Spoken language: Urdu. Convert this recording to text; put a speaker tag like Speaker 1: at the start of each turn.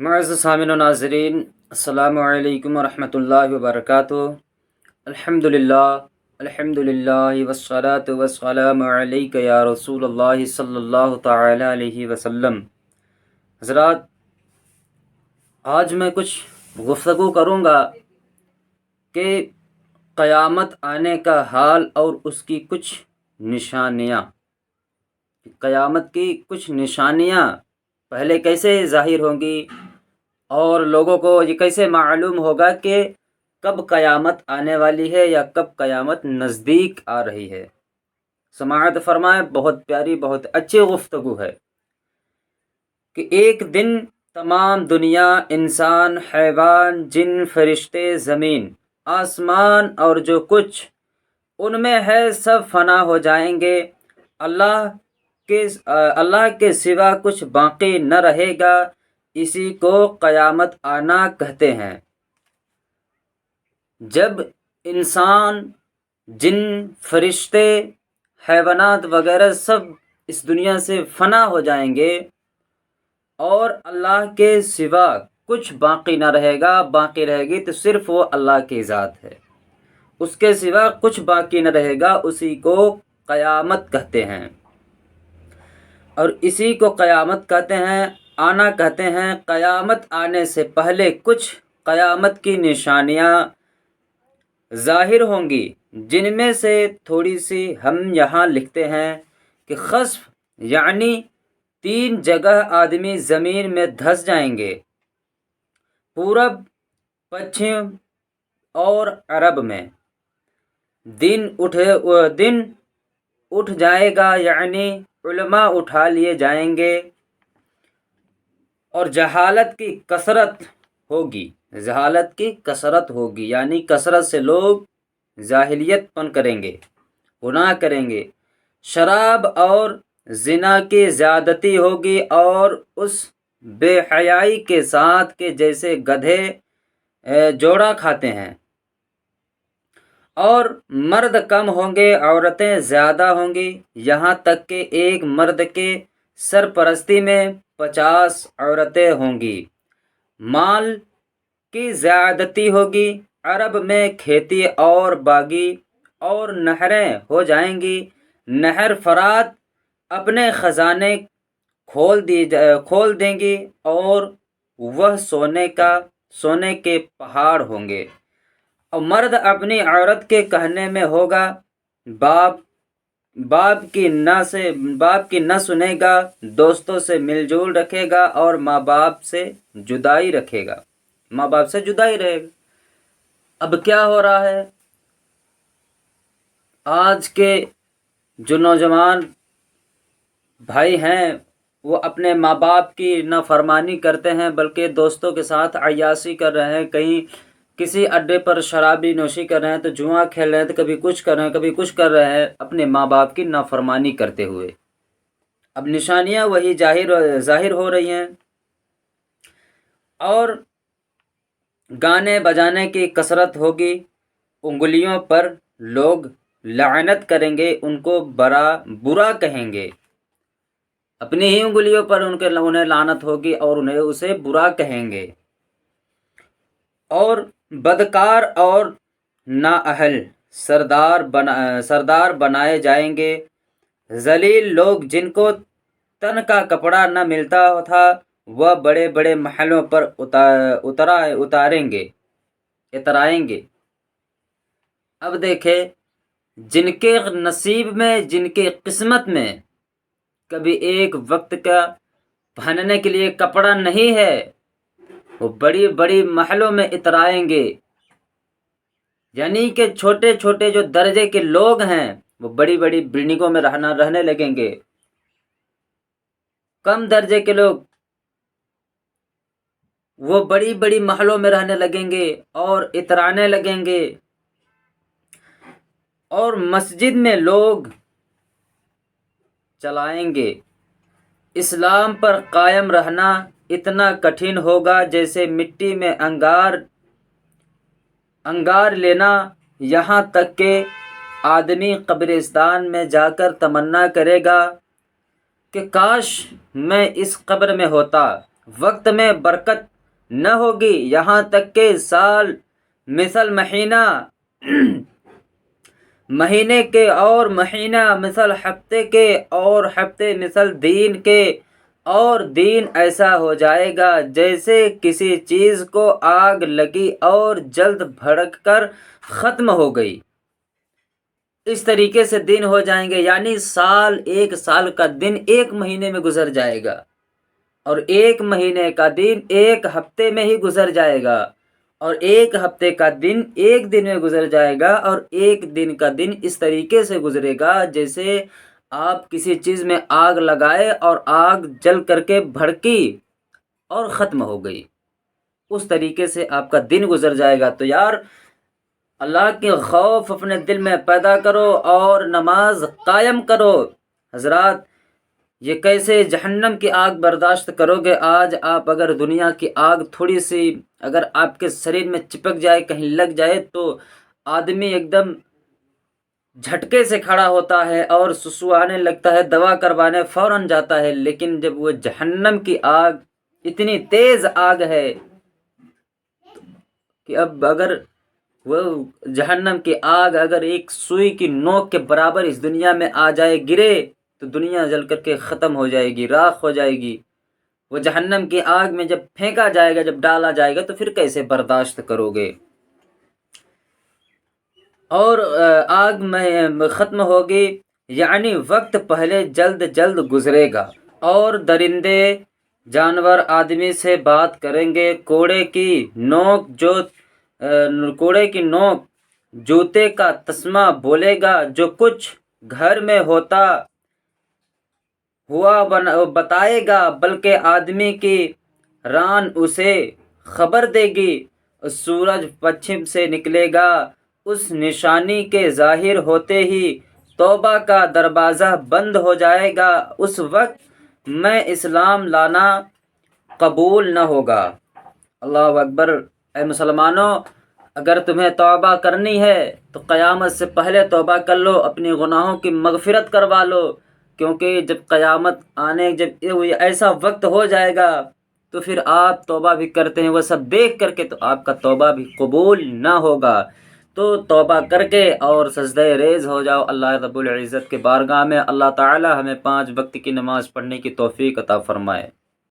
Speaker 1: معزز سامعین و ناظرین، السلام علیکم ورحمۃ اللہ وبرکاتہ۔ الحمد للہ والصلاة والسلام علیک یا رسول اللہ صلی اللہ تعالی علیہ وسلم۔ حضرات، آج میں کچھ گفتگو کروں گا کہ قیامت آنے کا حال اور اس کی کچھ نشانیاں۔ قیامت کی کچھ نشانیاں پہلے کیسے ظاہر ہوں گی اور لوگوں کو یہ کیسے معلوم ہوگا کہ کب قیامت آنے والی ہے یا کب قیامت نزدیک آ رہی ہے۔ سماعت فرمائے، بہت پیاری، بہت اچھی گفتگو ہے کہ ایک دن تمام دنیا، انسان، حیوان، جن، فرشتے، زمین، آسمان اور جو کچھ ان میں ہے سب فنا ہو جائیں گے۔ اللہ کے سوا کچھ باقی نہ رہے گا۔ اسی کو قیامت آنا کہتے ہیں۔ جب انسان، جن، فرشتے، حیوانات وغیرہ سب اس دنیا سے فنا ہو جائیں گے اور اللہ کے سوا کچھ باقی نہ رہے گا، باقی رہے گی تو صرف وہ اللہ کی ذات ہے، اس کے سوا کچھ باقی نہ رہے گا، اسی کو قیامت کہتے ہیں۔ اور اسی کو قیامت کہتے ہیں، آنا کہتے ہیں۔ قیامت آنے سے پہلے کچھ قیامت کی نشانیاں ظاہر ہوں گی، جن میں سے تھوڑی سی ہم یہاں لکھتے ہیں کہ خسف، یعنی 3 جگہ آدمی زمین میں دھس جائیں گے، پورب، پچھم اور عرب میں۔ دن اٹھ جائے گا، یعنی علماء اٹھا لیے جائیں گے، اور جہالت کی کثرت ہوگی، یعنی کثرت سے لوگ جاہلیت پن کریں گے، گناہ کریں گے۔ شراب اور زنا کی زیادتی ہوگی، اور اس بے حیائی کے ساتھ کہ جیسے گدھے جوڑا کھاتے ہیں۔ اور مرد کم ہوں گے، عورتیں زیادہ ہوں گی، یہاں تک کہ ایک مرد کے سرپرستی میں 50 عورتیں ہوں گی۔ مال کی زیادتی ہوگی، عرب میں کھیتی اور باغی اور نہریں ہو جائیں گی۔ نہر فرات اپنے خزانے کھول دیں گی، اور وہ سونے کے پہاڑ ہوں گے۔ اور مرد اپنی عورت کے کہنے میں ہوگا، باپ کی نہ سنے گا، دوستوں سے مل جول رکھے گا، اور ماں باپ سے جدائی رہے گا۔ اب کیا ہو رہا ہے؟ آج کے جو نوجوان بھائی ہیں وہ اپنے ماں باپ کی نافرمانی کرتے ہیں، بلکہ دوستوں کے ساتھ عیاشی کر رہے ہیں، کہیں کسی اڈے پر شرابی نوشی کر رہے ہیں، تو جوا کھیل رہے ہیں، تو کبھی کچھ کر رہے ہیں، کبھی کچھ کر رہے ہیں، اپنے ماں باپ کی نافرمانی کرتے ہوئے۔ اب نشانیاں وہی ظاہر ہو رہی ہیں، اور گانے بجانے کی کثرت ہوگی، انگلیوں پر لوگ لعنت کریں گے، ان کو برا کہیں گے، اپنی ہی انگلیوں پر انہیں لعنت ہوگی اور انہیں اسے برا کہیں گے۔ اور بدکار اور نااہل سردار بنائے جائیں گے۔ ذلیل لوگ، جن کو تن کا کپڑا نہ ملتا تھا، وہ بڑے بڑے محلوں پر اترائیں گے۔ اب دیکھیں، جن کے نصیب میں، جن کے قسمت میں کبھی ایک وقت کا پہننے کے لیے کپڑا نہیں ہے، وہ بڑی بڑی محلوں میں اترائیں گے۔ یعنی کہ چھوٹے چھوٹے جو درجے کے لوگ ہیں وہ بڑی بڑی بلڈنگوں میں رہنے لگیں گے، کم درجے کے لوگ وہ بڑی بڑی محلوں میں رہنے لگیں گے اور اترانے لگیں گے۔ اور مسجد میں لوگ چلائیں گے۔ اسلام پر قائم رہنا اتنا کٹھن ہوگا جیسے مٹی میں انگار لینا، یہاں تک کہ آدمی قبرستان میں جا کر تمنا کرے گا کہ کاش میں اس قبر میں ہوتا، وقت میں برکت نہ ہوگی، یہاں تک کہ سال مثل مہینہ، مہینے کے اور مہینہ مثل ہفتے کے، اور ہفتے مثل دین کے، اور دین ایسا ہو جائے گا جیسے کسی چیز کو آگ لگی اور جلد بھڑک کر ختم ہو گئی، اس طریقے سے دن ہو جائیں گے۔ یعنی ایک سال کا دن ایک مہینے میں گزر جائے گا، اور ایک مہینے کا دن ایک ہفتے میں ہی گزر جائے گا، اور ایک ہفتے کا دن ایک دن میں گزر جائے گا، اور ایک دن کا دن اس طریقے سے گزرے گا جیسے آپ کسی چیز میں آگ لگائے اور آگ جل کر کے بھڑکی اور ختم ہو گئی، اس طریقے سے آپ کا دن گزر جائے گا۔ تو یار اللہ کے خوف اپنے دل میں پیدا کرو اور نماز قائم کرو۔ حضرات، یہ کیسے جہنم کی آگ برداشت کرو گے؟ آج آپ اگر دنیا کی آگ تھوڑی سی اگر آپ کے شریر میں چپک جائے، کہیں لگ جائے، تو آدمی ایک دم جھٹکے سے کھڑا ہوتا ہے اور سسو آنے لگتا ہے، دوا کروانے فوراً جاتا ہے۔ لیکن جب وہ جہنم کی آگ اتنی تیز آگ ہے کہ اب اگر وہ جہنم کی آگ اگر ایک سوئی کی نوک کے برابر اس دنیا میں آ جائے، گرے، تو دنیا جل کر کے ختم ہو جائے گی، راکھ ہو جائے گی۔ وہ جہنم کی آگ میں جب پھینکا جائے گا، جب ڈالا جائے گا، تو پھر کیسے برداشت کرو گے؟ اور آگ میں ختم ہوگی، یعنی وقت پہلے جلد جلد گزرے گا، اور درندے جانور آدمی سے بات کریں گے، کوڑے کی نوک جوتے کا تسمہ بولے گا، جو کچھ گھر میں ہوتا ہوا بتائے گا، بلکہ آدمی کی ران اسے خبر دے گی۔ سورج پچھم سے نکلے گا، اس نشانی کے ظاہر ہوتے ہی توبہ کا دروازہ بند ہو جائے گا، اس وقت میں اسلام لانا قبول نہ ہوگا۔ اللہ اکبر۔ اے مسلمانوں، اگر تمہیں توبہ کرنی ہے تو قیامت سے پہلے توبہ کر لو، اپنی گناہوں کی مغفرت کروا لو، کیونکہ جب قیامت جب ایسا وقت ہو جائے گا تو پھر آپ توبہ بھی کرتے ہیں وہ سب دیکھ کر کے تو آپ کا توبہ بھی قبول نہ ہوگا۔ تو توبہ کر کے اور سجدہ ریز ہو جاؤ اللہ رب العزت کے بارگاہ میں۔ اللہ تعالی ہمیں 5 وقت کی نماز پڑھنے کی توفیق عطا فرمائے۔